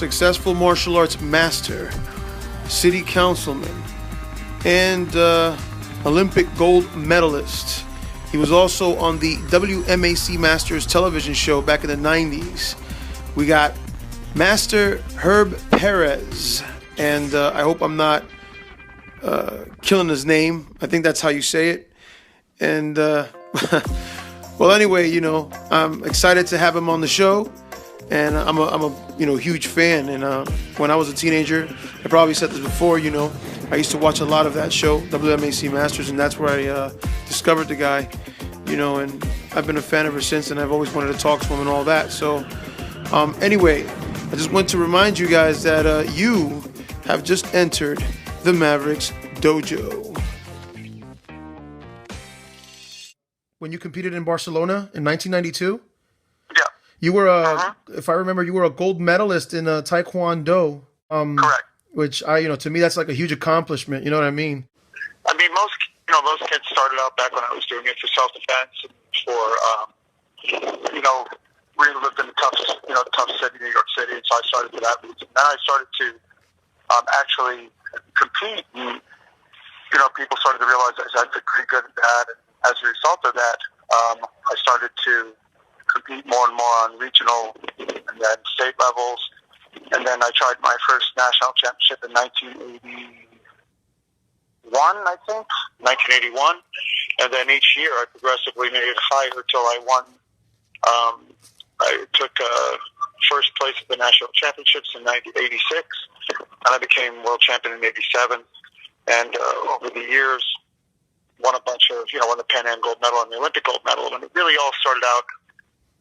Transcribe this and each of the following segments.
successful martial arts master, city councilman, and Olympic gold medalist. He was also on the WMAC Masters television show back in the 90s. We got Master Herb Perez, and I hope I'm not killing his name. I think that's how you say it. And well, anyway, you know, I'm excited to have him on the show, and I'm a huge fan. And when I was a teenager, I probably said this before, you know, I used to watch a lot of that show, WMAC Masters, and that's where I discovered the guy, you know, and I've been a fan ever since, and I've always wanted to talk to him and all that. So anyway, I just want to remind you guys that you have just entered the Mavericks Dojo. When you competed in Barcelona in 1992? Yeah. You were, if I remember, you were a gold medalist in Taekwondo. Correct. Which to me, that's like a huge accomplishment. You know what I mean? I mean, most kids started out back when I was doing it for self-defense and for, we lived in a tough city, New York City, and so I started for that reason. Then I started to actually compete, and, people started to realize I did pretty good at that. And as a result of that, I started to compete more and more on regional and then state levels. And then I tried my first national championship in 1981. And then each year I progressively made it higher till I won. I took first place at the national championships in 1986, and I became world champion in 87. And over the years, won a bunch of, won the Pan Am gold medal and the Olympic gold medal. And it really all started out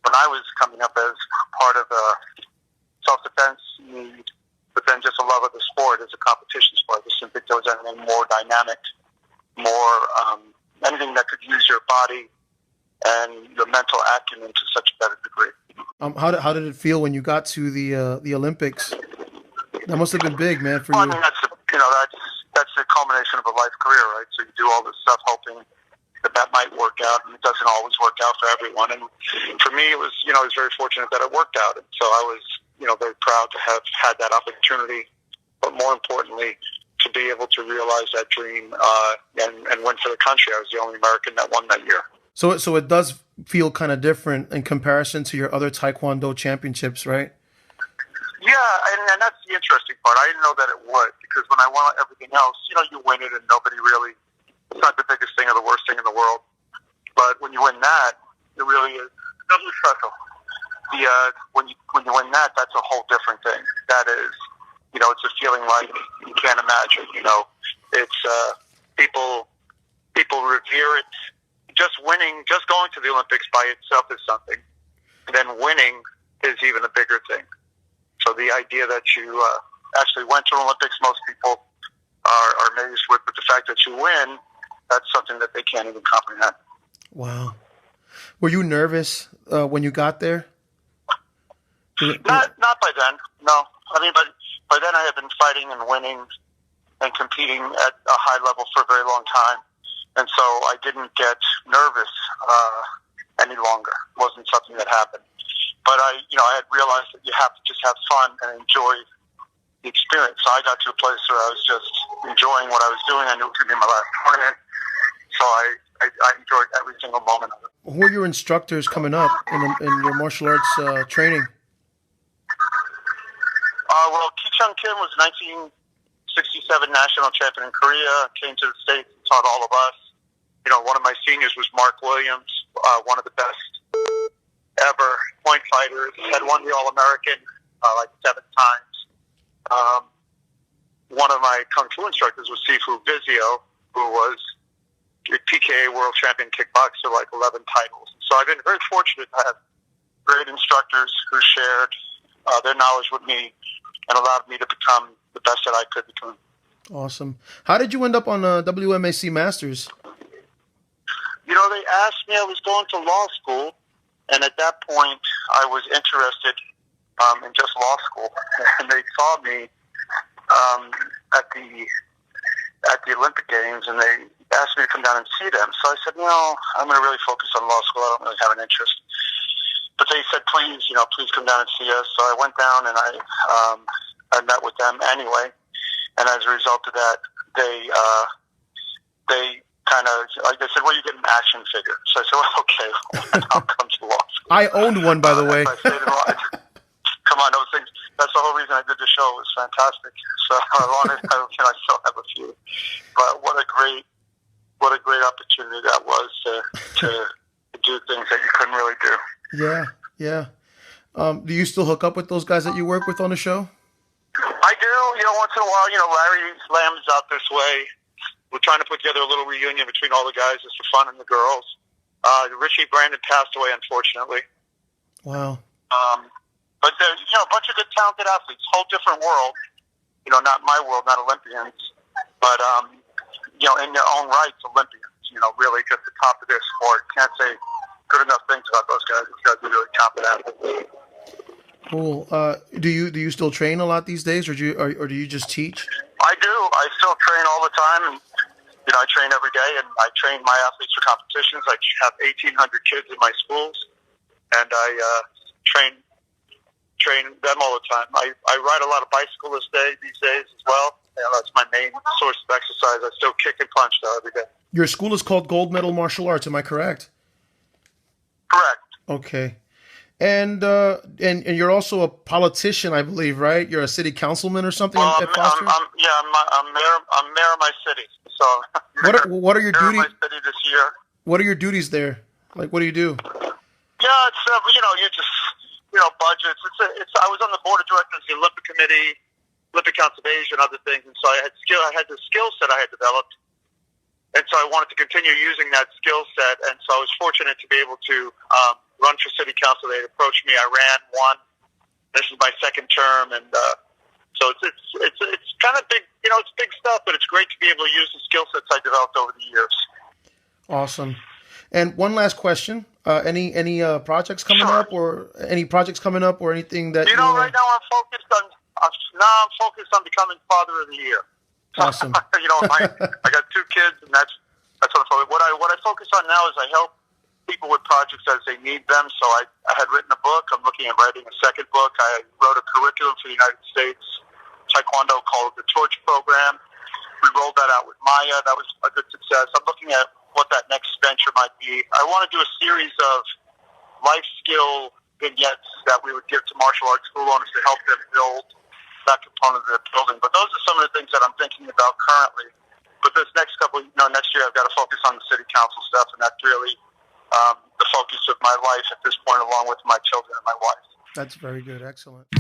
when I was coming up as part of a self-defense need, but then just a love of the sport as a competition sport. I just didn't think there was anything more dynamic, more anything that could use your body and your mental acumen to such a better degree. How did it feel when you got to the Olympics? That must have been big, man, for you. I mean, that's the culmination of a life career, right? So you do all this stuff hoping that might work out, and it doesn't always work out for everyone. And for me, it was, I was very fortunate that it worked out. And so I was, very proud to have had that opportunity, but more importantly, to be able to realize that dream and win for the country. I was the only American that won that year. So it does feel kind of different in comparison to your other Taekwondo championships, right? Yeah, and that's the interesting part. I didn't know that it would, because when I won everything else, you win it and nobody really, it's not the biggest thing or the worst thing in the world. But when you win that, it really is something special. When you win that, that's a whole different thing. That is, it's a feeling like you can't imagine. It's people revere it. Just winning, just going to the Olympics by itself is something, and then winning is even a bigger thing. So the idea that you actually went to the Olympics, most people are amazed with, but the fact that you win, that's something that they can't even comprehend. Wow. Were you nervous when you got there? Not by then, no. I mean, but by then I had been fighting and winning and competing at a high level for a very long time. And so I didn't get nervous any longer. It wasn't something that happened. But I had realized that you have to just have fun and enjoy the experience. So I got to a place where I was just enjoying what I was doing. I knew it was going to be my last tournament. So I enjoyed every single moment of it. Who were your instructors coming up in your martial arts training? Well, Ki-Chung Kim was 1967 national champion in Korea, came to the States and taught all of us. One of my seniors was Mark Williams, one of the best ever point fighters, had won the All-American like 7 times. One of my Kung Fu instructors was Sifu Vizio, who was a PKA world champion kickboxer, like 11 titles. So I've been very fortunate to have great instructors who shared their knowledge with me and allowed me to become the best that I could become. Awesome. How did you end up on WMAC Masters? They asked me, I was going to law school, and at that point I was interested in just law school. And they saw me at the Olympic Games, and they asked me to come down and see them. So I said, I'm going to really focus on law school. I don't really have an interest. but they said, please come down and see us. So I went down and I met with them anyway. And as a result of that, they kind of, like they said, well, you get an action figure. So I said, well, okay, I'll come to law school. I owned one, by the way. Come on, those things. That's the whole reason I did the show. It was fantastic. So I still have a few. But what a great opportunity that was to do things that you couldn't really do. Yeah. Do you still hook up with those guys that you work with on the show? I do. Once in a while, Larry Lamb is out this way. We're trying to put together a little reunion between all the guys just for fun and the girls. Richie Brandon passed away, unfortunately. Wow. But there's, a bunch of good, talented athletes, whole different world. Not my world, not Olympians, but, in their own rights, Olympians, really just the top of their sport. Can't say good enough things about those guys. These guys are really competent athletes. Cool. Do you still train a lot these days, or do you just teach? I do. I still train all the time, and I train every day, and I train my athletes for competitions. I have 1,800 kids in my schools, and I train them all the time. I ride a lot of bicycle these days as well. That's my main source of exercise. I still kick and punch though every day. Your school is called Gold Medal Martial Arts. Am I correct? Correct. Okay. And you're also a politician, I believe, right? You're a city councilman or something at Foster? I'm mayor of my city. So what are your duties? My city this year. What are your duties there? Like, what do you do? Yeah, it's you just budgets. I was on the board of directors of the Olympic Committee, Olympic Conservation, other things, and so I had the skill set I had developed, and so I wanted to continue using that skill set, and so I was fortunate to be able to run for city council. They approached me. I ran, won. This is my second term, and so it's kind of big. It's big stuff, but it's great to be able to use the skill sets I developed over the years. Awesome. And one last question: any projects coming up, or any projects coming up, or anything that right now I'm focused on becoming Father of the Year. Awesome. I got 2 kids, and that's what I'm focused. What I focus on now is I help people with projects as they need them. So I had written a book. I'm looking at writing a second book. I wrote a curriculum for the United States Taekwondo called the Torch Program. We rolled that out with Maya. That was a good success. I'm looking at what that next venture might be. I want to do a series of life skill vignettes that we would give to martial arts school owners to help them build that component of their building. But those are some of the things that I'm thinking about currently. But this next next year I've got to focus on the city council stuff, and that's really the focus of my life at this point, along with my children and my wife. That's very good. Excellent.